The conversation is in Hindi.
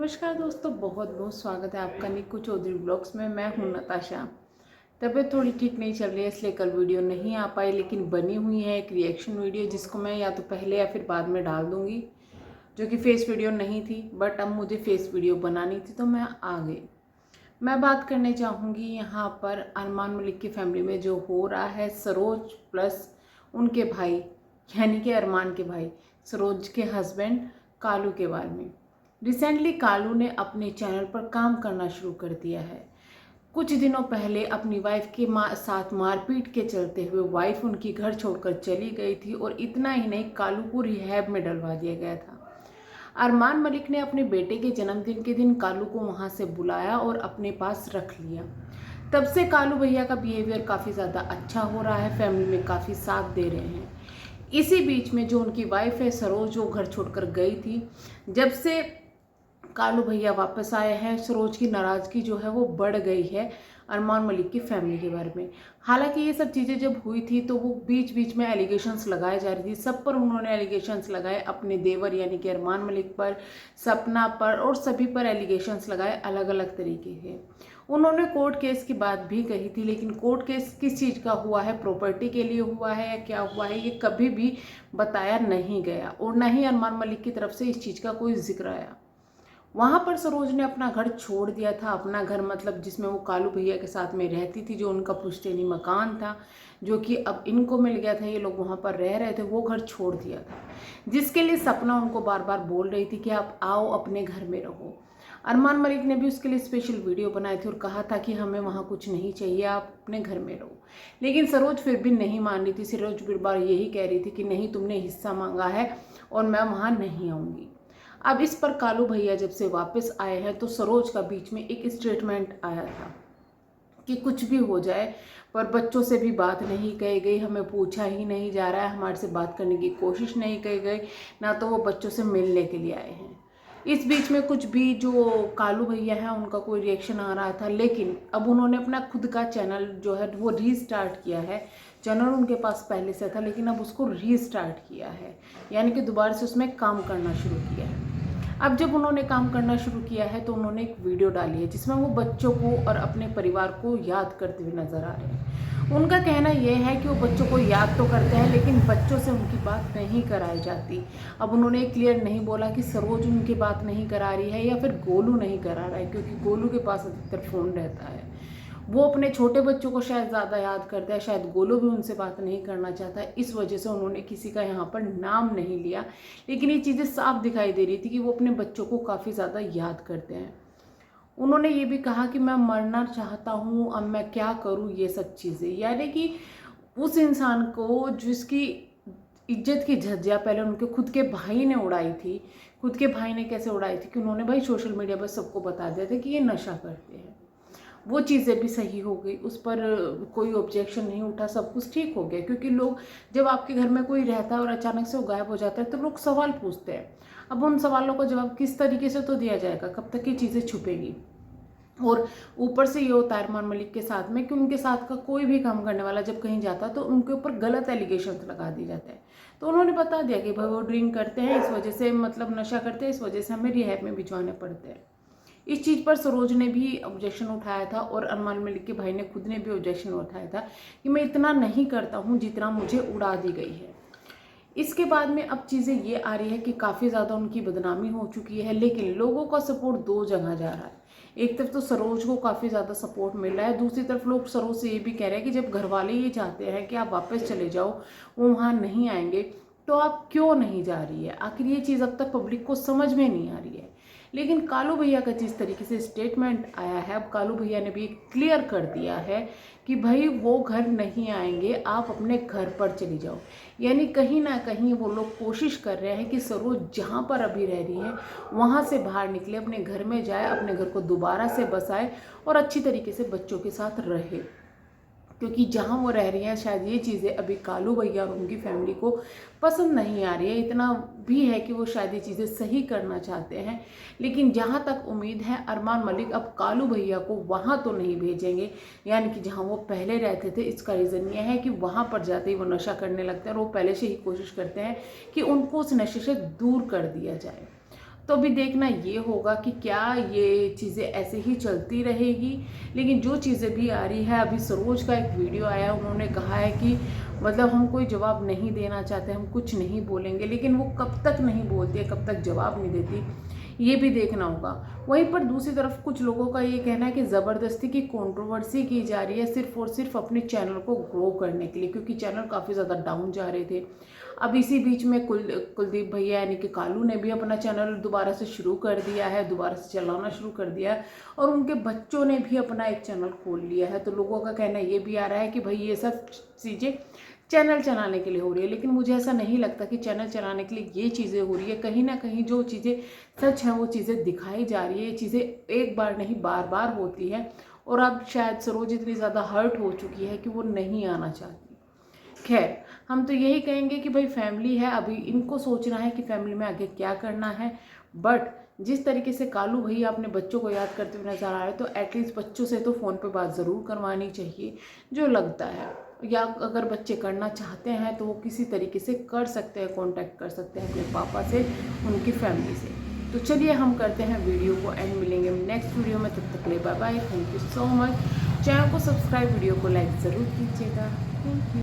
नमस्कार दोस्तों, बहुत बहुत स्वागत है आपका निक्कू चौधरी ब्लॉग्स में। मैं हूं नताशा। तबीयत थोड़ी ठीक नहीं चल रही है, इसलिए कल वीडियो नहीं आ पाई, लेकिन बनी हुई है एक रिएक्शन वीडियो जिसको मैं या तो पहले या फिर बाद में डाल दूंगी, जो कि फेस वीडियो नहीं थी। बट अब मुझे फेस वीडियो बनानी थी तो मैं आ गई। मैं बात करने चाहूँगी यहाँ पर अरमान मलिक की फैमिली में जो हो रहा है, सरोज प्लस उनके भाई यानी कि अरमान के भाई सरोज के हस्बैंड कालू के बारे में। रिसेंटली कालू ने अपने चैनल पर काम करना शुरू कर दिया है। कुछ दिनों पहले अपनी वाइफ के साथ मारपीट के चलते हुए वाइफ उनकी घर छोड़कर चली गई थी, और इतना ही नहीं, कालू को रिहैब में डलवा दिया गया था। अरमान मलिक ने अपने बेटे के जन्मदिन के दिन कालू को वहां से बुलाया और अपने पास रख लिया। तब से कालू भैया का बिहेवियर काफ़ी ज़्यादा अच्छा हो रहा है, फैमिली में काफ़ी साथ दे रहे हैं। इसी बीच में जो उनकी वाइफ है सरोज, जो घर छोड़कर गई थी, जब से कालू भैया वापस आए हैं, सरोज की नाराज़गी जो है वो बढ़ गई है अरमान मलिक की फैमिली के बारे में। हालांकि ये सब चीज़ें जब हुई थी तो वो बीच बीच में एलिगेशंस लगाए जा रही थी, सब पर उन्होंने एलिगेशंस लगाए, अपने देवर यानी कि अरमान मलिक पर, सपना पर, और सभी पर एलिगेशंस लगाए अलग अलग तरीके के। उन्होंने कोर्ट केस की बात भी कही थी, लेकिन कोर्ट केस किस चीज़ का हुआ है, प्रॉपर्टी के लिए हुआ है या क्या हुआ है, ये कभी भी बताया नहीं गया, और न ही अरमान मलिक की तरफ से इस चीज़ का कोई जिक्र आया। वहाँ पर सरोज ने अपना घर छोड़ दिया था, अपना घर मतलब जिसमें वो कालू भैया के साथ में रहती थी, जो उनका पुश्तैनी मकान था, जो कि अब इनको मिल गया था, ये लोग वहाँ पर रह रहे थे, वो घर छोड़ दिया था, जिसके लिए सपना उनको बार बार बोल रही थी कि आप आओ, अपने घर में रहो। अरमान मलिक ने भी उसके लिए स्पेशल वीडियो बनाई थी और कहा था कि हमें वहाँ कुछ नहीं चाहिए, आप अपने घर में रहो। लेकिन सरोज फिर भी नहीं मान रही थी। सरोज फिर बार यही कह रही थी कि नहीं, तुमने हिस्सा मांगा है और मैं वहाँ नहीं आऊँगी। अब इस पर कालू भैया जब से वापस आए हैं तो सरोज का बीच में एक स्टेटमेंट आया था कि कुछ भी हो जाए पर बच्चों से भी बात नहीं कही गई, हमें पूछा ही नहीं जा रहा है, हमारे से बात करने की कोशिश नहीं की गई, ना तो वो बच्चों से मिलने के लिए आए हैं। इस बीच में कुछ भी जो कालू भैया हैं उनका कोई रिएक्शन आ रहा था, लेकिन अब उन्होंने अपना खुद का चैनल जो है वो रीस्टार्ट किया है। चैनल उनके पास पहले से था, लेकिन अब उसको रीस्टार्ट किया है, यानी कि दोबारा से उसमें काम करना शुरू किया है। अब जब उन्होंने काम करना शुरू किया है तो उन्होंने एक वीडियो डाली है जिसमें वो बच्चों को और अपने परिवार को याद करते हुए नजर आ रहे हैं। उनका कहना यह है कि वो बच्चों को याद तो करते हैं, लेकिन बच्चों से उनकी बात नहीं कराई जाती। अब उन्होंने क्लियर नहीं बोला कि सरोज उनकी बात नहीं करा रही है या फिर गोलू नहीं करा रहा है, क्योंकि गोलू के पास अधिकतर फ़ोन रहता है। वो अपने छोटे बच्चों को शायद ज़्यादा याद करता है, शायद गोलू भी उनसे बात नहीं करना चाहता है, इस वजह से उन्होंने किसी का यहाँ पर नाम नहीं लिया। लेकिन ये चीज़ें साफ दिखाई दे रही थी कि वो अपने बच्चों को काफ़ी ज़्यादा याद करते हैं। उन्होंने ये भी कहा कि मैं मरना चाहता हूँ, अब मैं क्या करूँ, ये सब चीज़ें, यानी कि उस इंसान को जिसकी इज्जत की झज्जियाँ पहले उनके खुद के भाई ने उड़ाई थी। खुद के भाई ने कैसे उड़ाई थी कि उन्होंने भाई सोशल मीडिया पर सबको बता दिया था कि ये नशा करते हैं। वो चीज़ें भी सही हो गई, उस पर कोई ऑब्जेक्शन नहीं उठा, सब कुछ ठीक हो गया। क्योंकि लोग, जब आपके घर में कोई रहता है और अचानक से वो गायब हो जाता है तो लोग सवाल पूछते हैं। अब उन सवालों का जवाब किस तरीके से तो दिया जाएगा, कब तक ये चीज़ें छुपेगी। और ऊपर से ये होता है अरमान मलिक के साथ में कि उनके साथ का कोई भी काम करने वाला जब कहीं जाता है तो उनके ऊपर गलत एलिगेशन लगा दिए जाते हैं। तो उन्होंने बता दिया कि भाई वो ड्रिंक करते हैं, इस वजह से, मतलब नशा करते हैं, इस वजह से हमें रिहैब में भिजवाने पड़ते हैं। इस चीज़ पर सरोज ने भी ऑब्जेक्शन उठाया था, और अरमान मलिक के भाई ने खुद ने भी ऑब्जेक्शन उठाया था कि मैं इतना नहीं करता हूँ जितना मुझे उड़ा दी गई है। इसके बाद में अब चीज़ें ये आ रही है कि काफ़ी ज़्यादा उनकी बदनामी हो चुकी है, लेकिन लोगों का सपोर्ट दो जगह जा रहा है। एक तरफ तो सरोज को काफ़ी ज़्यादा सपोर्ट मिल रहा है, दूसरी तरफ लोग सरोज से ये भी कह रहे हैं कि जब घर वाले ये चाहते हैं कि आप वापस चले जाओ, वो वहाँ नहीं आएंगे, तो आप क्यों नहीं जा रही है। आखिर ये चीज़ अब तक पब्लिक को समझ में नहीं आ रही है। लेकिन कालू भैया का जिस तरीके से स्टेटमेंट आया है, अब कालू भैया ने भी क्लियर कर दिया है कि भाई वो घर नहीं आएंगे, आप अपने घर पर चली जाओ। यानी कहीं ना कहीं वो लोग कोशिश कर रहे हैं कि सरोज जहाँ पर अभी रह रही है वहाँ से बाहर निकले, अपने घर में जाए, अपने घर को दोबारा से बसाए और अच्छी तरीके से बच्चों के साथ रहे। क्योंकि जहाँ वो रह रही हैं शायद ये चीज़ें अभी कालू भैया और उनकी फैमिली को पसंद नहीं आ रही है। इतना भी है कि वो शायद ये चीज़ें सही करना चाहते हैं, लेकिन जहाँ तक उम्मीद है अरमान मलिक अब कालू भैया को वहाँ तो नहीं भेजेंगे, यानी कि जहाँ वो पहले रहते थे। इसका रीज़न ये है कि वहाँ पर जाते ही वो नशा करने लगते हैं और वो पहले से ही कोशिश करते हैं कि उनको उस नशे से दूर कर दिया जाए। तो अभी देखना ये होगा कि क्या ये चीज़ें ऐसे ही चलती रहेगी। लेकिन जो चीज़ें भी आ रही है, अभी सरोज का एक वीडियो आया, उन्होंने कहा है कि मतलब हम कोई जवाब नहीं देना चाहते, हम कुछ नहीं बोलेंगे, लेकिन वो कब तक नहीं बोलती है, कब तक जवाब नहीं देती, ये भी देखना होगा। वहीं पर दूसरी तरफ कुछ लोगों का ये कहना है कि ज़बरदस्ती की कंट्रोवर्सी की जा रही है सिर्फ और सिर्फ अपने चैनल को ग्रो करने के लिए, क्योंकि चैनल काफ़ी ज़्यादा डाउन जा रहे थे। अब इसी बीच में कुलदीप भैया यानी कि कालू ने भी अपना चैनल दोबारा से शुरू कर दिया है, दोबारा से चलाना शुरू कर दिया है, और उनके बच्चों ने भी अपना एक चैनल खोल लिया है। तो लोगों का कहना ये भी आ रहा है कि भाई ये सब चीज़ें चैनल चलाने के लिए हो रही है, लेकिन मुझे ऐसा नहीं लगता कि चैनल चलाने के लिए ये चीज़ें हो रही है। कहीं ना कहीं जो चीज़ें सच हैं वो चीज़ें दिखाई जा रही है। ये चीज़ें एक बार नहीं बार बार होती हैं, और अब शायद सरोज इतनी ज़्यादा हर्ट हो चुकी है कि वो नहीं आना चाहती। खैर, हम तो यही कहेंगे कि भाई फैमिली है, अभी इनको सोचना है कि फैमिली में आगे क्या करना है। बट जिस तरीके से कालू भैया अपने बच्चों को याद करते हुए नजर आ रहे हैं, तो एटलीस्ट बच्चों से तो फ़ोन पे बात ज़रूर करवानी चाहिए, जो लगता है। या अगर बच्चे करना चाहते हैं तो वो किसी तरीके से कर सकते हैं, कांटेक्ट कर सकते हैं अपने पापा से, उनकी फैमिली से। तो चलिए हम करते हैं वीडियो को एंड, मिलेंगे नेक्स्ट वीडियो में। तब तक ले bye bye, thank you so much. Channel को सब्सक्राइब, वीडियो को लाइक ज़रूर कीजिएगा। Thank you.